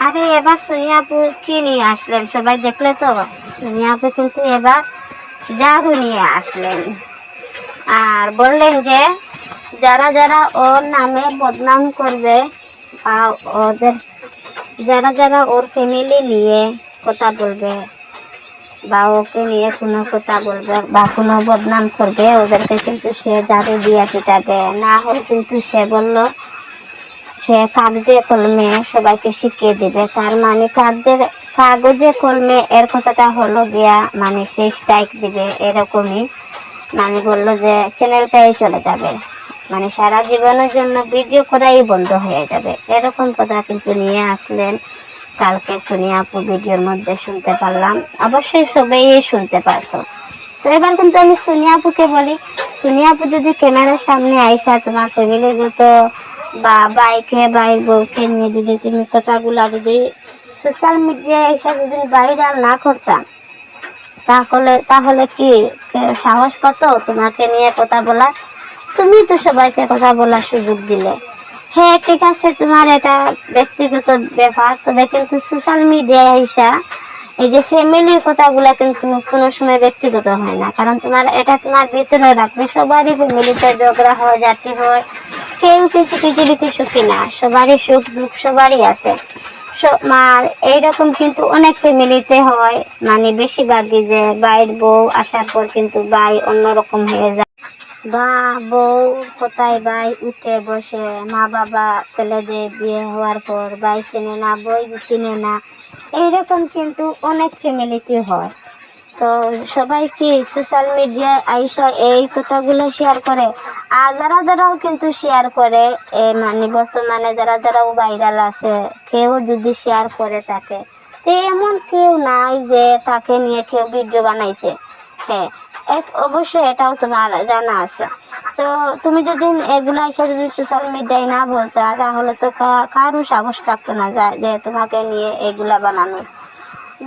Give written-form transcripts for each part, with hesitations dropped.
আরে এবার সোনিয়া আপু কি নিয়ে আসলেন সবাই দেখলে তো? সোনিয়া আপু কিন্তু এবার জাদু নিয়ে আসলেন আর বললেন যে যারা যারা ওর নামে বদনাম করবে বা ওদের যারা যারা ওর ফ্যামিলি নিয়ে কথা বলবে বা ওকে নিয়ে কোনো কথা বলবে বা কোনো বদনাম করবে ওদেরকে কিন্তু সে জাদু দিয়ে পিটাবে। না হয় কিন্তু সে বলল সে কাগজে কলমে সবাইকে শিখিয়ে দিবে। তার মানে কাগজে কলমে এর কথাটা হলো গিয়া মানে সে স্ট্রাইক দিবে এরকমই। মানে বললো যে চ্যানেলটাই চলে যাবে, মানে সারা জীবনের জন্য ভিডিও করাই বন্ধ হয়ে যাবে, এরকম কথা কিন্তু নিয়ে আসলেন কালকে সোনিয়া আপু ভিডিওর মধ্যে শুনতে পারলাম। অবশ্যই সবাই শুনতে পারছো। তো এবার কিন্তু আমি সোনিয়া আপুকে বলি, সোনিয়া আপু যদি ক্যামেরার সামনে আইসা তোমার ফ্যামিলিগত বা বাইকে বাইর বউকে নিয়ে যদি তুমি কথাগুলা যদি সোশ্যাল মিডিয়ায় এসে যদি ভাইরাল না করতাম তাহলে তাহলে কি সাহস কত তোমাকে নিয়ে কথা বলা? তুমি তো সবাইকে কথা বলার সুযোগ দিলে। হ্যাঁ ঠিক আছে, তোমার এটা ব্যক্তিগত ব্যাপার, তবে কিন্তু সোশ্যাল মিডিয়ায় আইসা এই যে ফ্যামিলির কথাগুলো কিন্তু কোনো সময় ব্যক্তিগত হয় না, কারণ তোমার এটা তোমার ভিতরে রাখবে। সবারই ফ্যামিলিতে ঝগড়া হয়, জাতি হয়, কেউ কিন্তু পৃথিবীতে সুখী না, সবারই সুখ দুঃখ সবারই আছে। আর এইরকম কিন্তু অনেক ফ্যামিলিতে হয়, মানে বেশিরভাগই যে বাইর বউ আসার পর কিন্তু ভাই অন্যরকম হয়ে যায় বা বউ কোথায় ভাই উঠে বসে, মা বাবা ফেলে দিয়ে বিয়ে হওয়ার পর ভাই চিনে না, বই চিনে না, এইরকম কিন্তু অনেক ফ্যামিলিতে হয়। তো সবাই কি সোশ্যাল মিডিয়ায় আইসা এই কথাগুলো শেয়ার করে? আর যারা যারাও কিন্তু শেয়ার করে মানে বর্তমানে যারা যারাও ভাইরাল আছে, কেউ যদি শেয়ার করে থাকে তো এমন কেউ নাই যে তাকে নিয়ে কেউ ভিডিও বানাইছে। হ্যাঁ, অবশ্যই এটাও তোমার জানা আছে। তো তুমি যদি এগুলা এসে যদি সোশ্যাল মিডিয়ায় না বলতে তাহলে তো কারো সাহস থাকতো না যে তোমাকে নিয়ে এগুলা বানানো।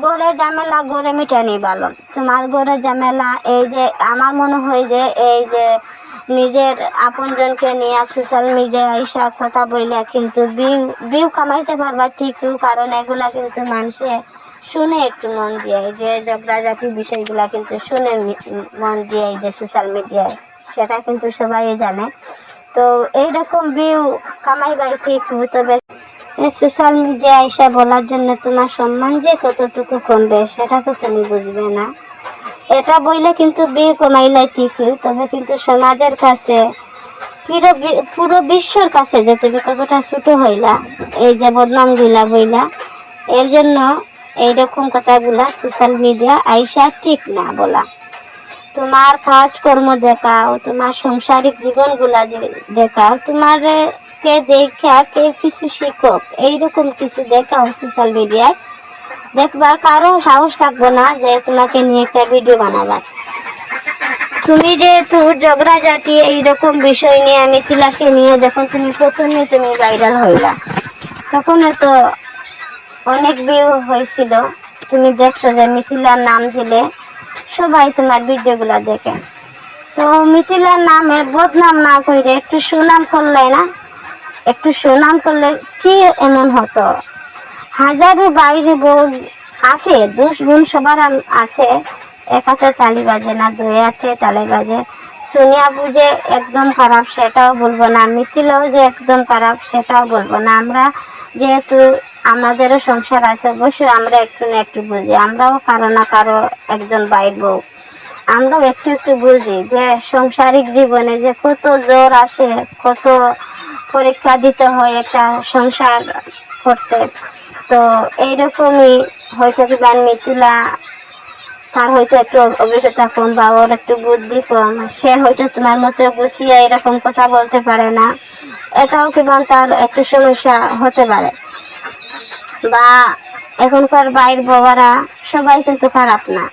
ঘরে ঝামেলা ঘরে মিটানি ভালো, তোমার ঘরে ঝামেলা এই যে আমার মনে হয় যে এই যে নিজের আপনজনকে নিয়ে সোশ্যাল মিডিয়ায় আইসা কথা বললে কিন্তু ভিউ কামাইতে পারবা ঠিকই, কারণ এগুলা কিন্তু মানুষে শুনে একটু মন দিয়ে, এই যে ঝগড়াঝাটির বিষয়গুলা কিন্তু শুনে মন দিয়ে এই যে সোশ্যাল মিডিয়ায়, সেটা কিন্তু সবাই জানে। তো এইরকম ভিউ কামাইবাই ঠিক, তবে সোশ্যাল মিডিয়ায় এসে বলার জন্য তোমার সম্মান যে কতটুকু কমবে সেটা তো তুমি বুঝবে না। এটা বইলে কিন্তু বিয়ে কমাইলে ঠিকই, তবে কিন্তু সমাজের কাছে পুরো বিশ্বর কাছে যে তুমি কতটা ছোট হইলা এই যে বদনাম গুলা বইলা, এর জন্য এইরকম কথাগুলা সোশ্যাল মিডিয়া আইসা ঠিক না বলা। তোমার কাজকর্ম দেখাও, তোমার সাংসারিক জীবনগুলা দেখাও, তোমার কে দেখা কেউ কিছু শিখক, এইরকম কিছু দেখাও সোশ্যাল মিডিয়ায়, দেখবা কারো সাহস থাকবো না যে তোমাকে নিয়ে একটা ভিডিও বানাবার। তুমি যেহেতু ঝগড়াঝাটি এইরকম বিষয় নিয়ে মিথিলাকে নিয়ে যখন তুমি প্রথমে তুমি ভাইরাল হইলা তখন তো অনেক ভিউ হয়েছিল, তুমি দেখছো যে মিথিলার নাম দিলে সবাই তোমার ভিডিওগুলা দেখে। তো মিথিলার নামে বদনাম না করে একটু সুনাম করলে না, একটু সুনাম করলে কি এমন হতো? হাজারো বাইরে বউ আছে, দোষ গুণ সবার আছে, এক হাতে তালি বাজে না, দুই হাতে তালি বাজে। সোনিয়া আপু যে একদম খারাপ সেটাও বলবো না, মিথিলাও যে একদম খারাপ সেটাও বলবো না। আমরা যেহেতু আমাদেরও সংসার আছে, অবশ্যই আমরা একটু না একটু বুঝি, আমরাও কারো না কারো একজন বাইর বউ, আমরাও একটু একটু বুঝি যে সাংসারিক জীবনে যে কত জোর আসে, কত পরীক্ষা দিতে হয় একটা সংসার করতে। তো এইরকমই হয়তো কি মিথিলা তার হয়তো একটু অভিজ্ঞতা কম বা ওর একটু বুদ্ধি কম, সে হয়তো তোমার মতো গুছিয়ে এরকম কথা বলতে পারে না, এটাও কিংবা তার একটু সমস্যা হতে পারে। বা এখনকার বাইর বাবারা সবাই কিন্তু খারাপ না।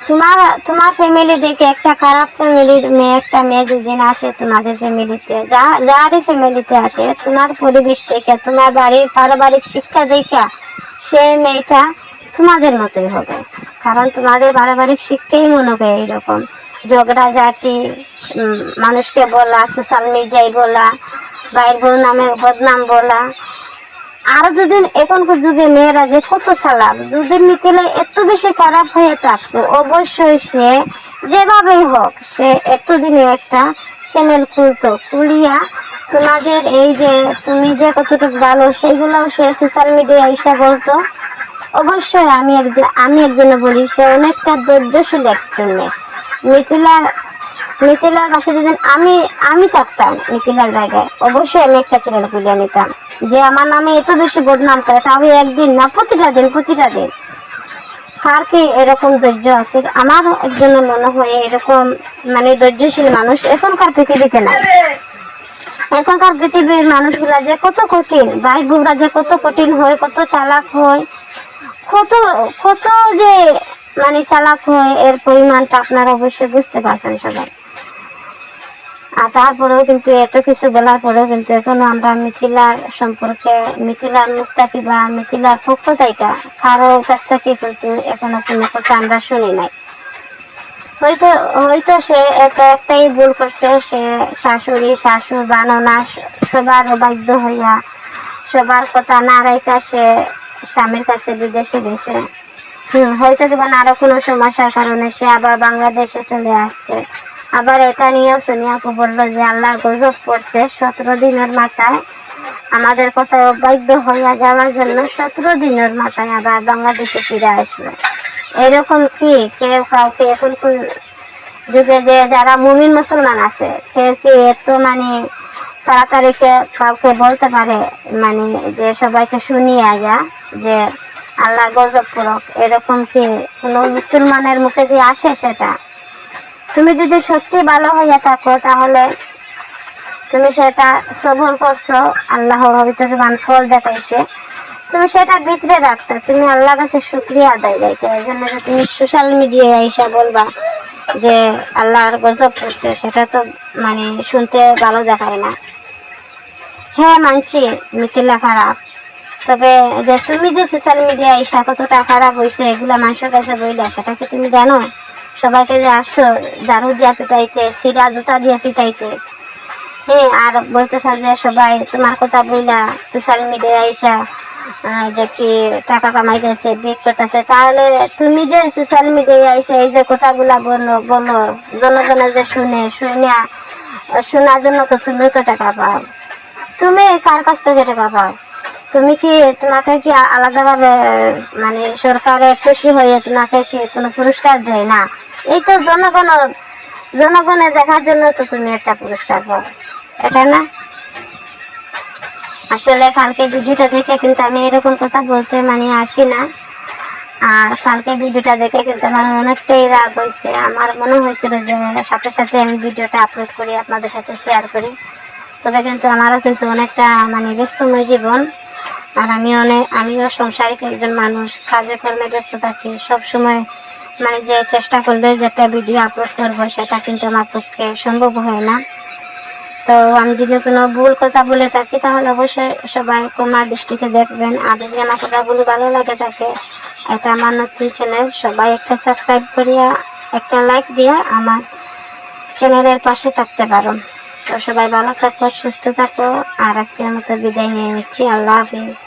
তোমার তোমার ফ্যামিলি দেখে একটা খারাপ ফ্যামিলির মেয়ে, একটা মেয়ে যদি আসে তোমাদের ফ্যামিলিতে, যারই ফ্যামিলিতে আসে, তোমার পরিবেশ দেখে, তোমার বাড়ির পারিবারিক শিক্ষা দেখে সেই মেয়েটা তোমাদের মতোই হবে, কারণ তোমাদের পারিবারিক শিক্ষাই মনে হয় এইরকম ঝগড়াঝাটি, মানুষকে বলা, সোশ্যাল মিডিয়ায় বলা, বাইর বউ নামে বদনাম বলা। আরো দুদিন এখনকার যুগে মেয়েরা যে কত চালাক, যদি মিথিলা এত বেশি খারাপ হয়ে থাকতো অবশ্যই সে যেভাবেই হোক সে এতদিনে একটা চ্যানেল খুলতো, খুলিয়া তোমাদের এই যে তুমি যে কতটুকু ভালো সেইগুলোও সে সোশ্যাল মিডিয়ায় এসে বলতো। অবশ্যই আমি একজনে বলি সে অনেকটা ধৈর্যশীল একজন মেয়ে। মিথিলার পাশে যদি আমি থাকতাম মিথিলার জায়গায়, অবশ্যই আমি একটা চ্যানেল খুলে নিতাম। যে আমার নামে এত বেশি বদনাম করে, তাও একদিন না প্রতিটা দিন কার কি এরকম ধৈর্য আছে? আমার একজনের মনে হয় এরকম মানে ধৈর্যশীল মানুষ এখনকার পৃথিবীতে নাই। এখনকার পৃথিবীর মানুষগুলা যে কত কঠিন, ভাই বোনরা যে কত কঠিন হয়, কত চালাক হয়, কত কত যে মানে চালাক হয়, এর পরিমাণটা আপনারা অবশ্যই বুঝতে পারছেন সবাই। আর তারপরেও কিন্তু এত কিছু বলার পরেও কিন্তু এখনো আমরা মিথিলার সম্পর্কে, মিথিলার মুখ থেকে বা মিথিলার পক্ষ থেকে কারো কাছ থেকে কিন্তু এখনো কোনো কথা আমরা শুনি নাই। হয়তো সে একটাই ভুল করছে, সে শাশুড় বা ননা সবার বাধ্য হইয়া সবার কথা না রাইতা সে স্বামীর কাছে বিদেশে গেছে। হয়তো কিংবা আরো কোনো সমস্যার কারণে সে আবার বাংলাদেশে চলে আসছে। আবার এটা নিয়েও সোনিয়া আপু বললো যে আল্লাহর গজব পড়ছে, 17 দিনের মাথায় আমাদের কথা বাধ্য হইয়া যাওয়ার জন্য 17 দিনের মাথায় আবার বাংলাদেশে ফিরে আসলো। এরকম কি কেউ কাউকে এখন যুগে যে যারা মুমিন মুসলমান আছে কেউ কি এত মানে তাড়াতাড়ি কাউকে বলতে পারে মানে যে সবাইকে শুনিয়ে আয়া যে আল্লাহ গজব করক? এরকম কি কোনো মুসলমানের মুখে দিয়ে আসে? সেটা তুমি যদি সত্যি ভালো হইয়া থাকো তাহলে তুমি সেটা সবর করছো, আল্লাহ হয়তো তোমার ফল দেখাইছে, তুমি সেটা ভিতরে রাখতে, তুমি আল্লাহর কাছে শুকরিয়া আদায় যাইতে। এই জন্য যে তুমি সোশ্যাল মিডিয়ায় এসে বলবা যে আল্লাহর গজব করছে, সেটা তো মানে শুনতে ভালো দেখায় না। হ্যাঁ মানছি মিথিলা খারাপ, তবে যে তুমি যে সোশ্যাল মিডিয়ায় এসে কতটা খারাপ হয়েছে এগুলা মানুষের কাছে বইলে সেটা কি তুমি জানো? সবাইকে যে আসছো ঝাড়ু দিয়া পিটাইতে, সিরা জুতা দিয়ে পিটাইতে, হ্যাঁ, আর বলতেছে যে সবাই তোমার কথা বইলা সোশ্যাল মিডিয়ায় এসে যে কি টাকা কামাইতেছে, বিক করতেছে, তাহলে তুমি যে সোশ্যাল মিডিয়ায় এসে এই যে কথাগুলা বলো জনগণের যে শোনার জন্য তো তুমি তো টাকা পাও। তুমি কার কাছ থেকে টাকা পাও? তুমি কি তোমাকে কি আলাদাভাবে মানে সরকারে খুশি হয়ে তোমাকে কি কোনো পুরস্কার দেয় না? এই তো জনগণের দেখার জন্য তো তুমি একটা পুরস্কার পাও, এটা না? আসলে কালকে ভিডিওটা দেখে কিন্তু আমি এরকম কথা বলতে মানে আসি না। আর কালকে ভিডিওটা দেখে কিন্তু আমার অনেকটাই রাগ হয়েছে। আমার মনে হয়েছিল যে সাথে সাথে আমি ভিডিওটা আপলোড করি, আপনাদের সাথে শেয়ার করি। তবে কিন্তু আমারও কিন্তু অনেকটা মানে ব্যস্তময় জীবন, আর আমিও সংসারিক একজন মানুষ, কাজে কর্মে ব্যস্ত থাকি সব সময়। মানে যে চেষ্টা করলে যেটা ভিডিও আপলোড করবো সেটা কিন্তু আমার পক্ষে সম্ভব হয় না। তো আমি যদি কোনো ভুল কথা বলে থাকি তাহলে অবশ্যই সবাই ক্ষমার দৃষ্টিতে দেখবেন। আর যদি আমার কথাগুলো ভালো লাগে থাকে, এটা আমার নতুন চ্যানেল, সবাই একটা সাবস্ক্রাইব করিয়া একটা লাইক দিয়া আমার চ্যানেলের পাশে থাকতে পারো। তো সবাই ভালো থাকো, সুস্থ থাকো, আর আজকের মতো বিদায় নিয়ে নিচ্ছি। আল্লাহ হাফিজ।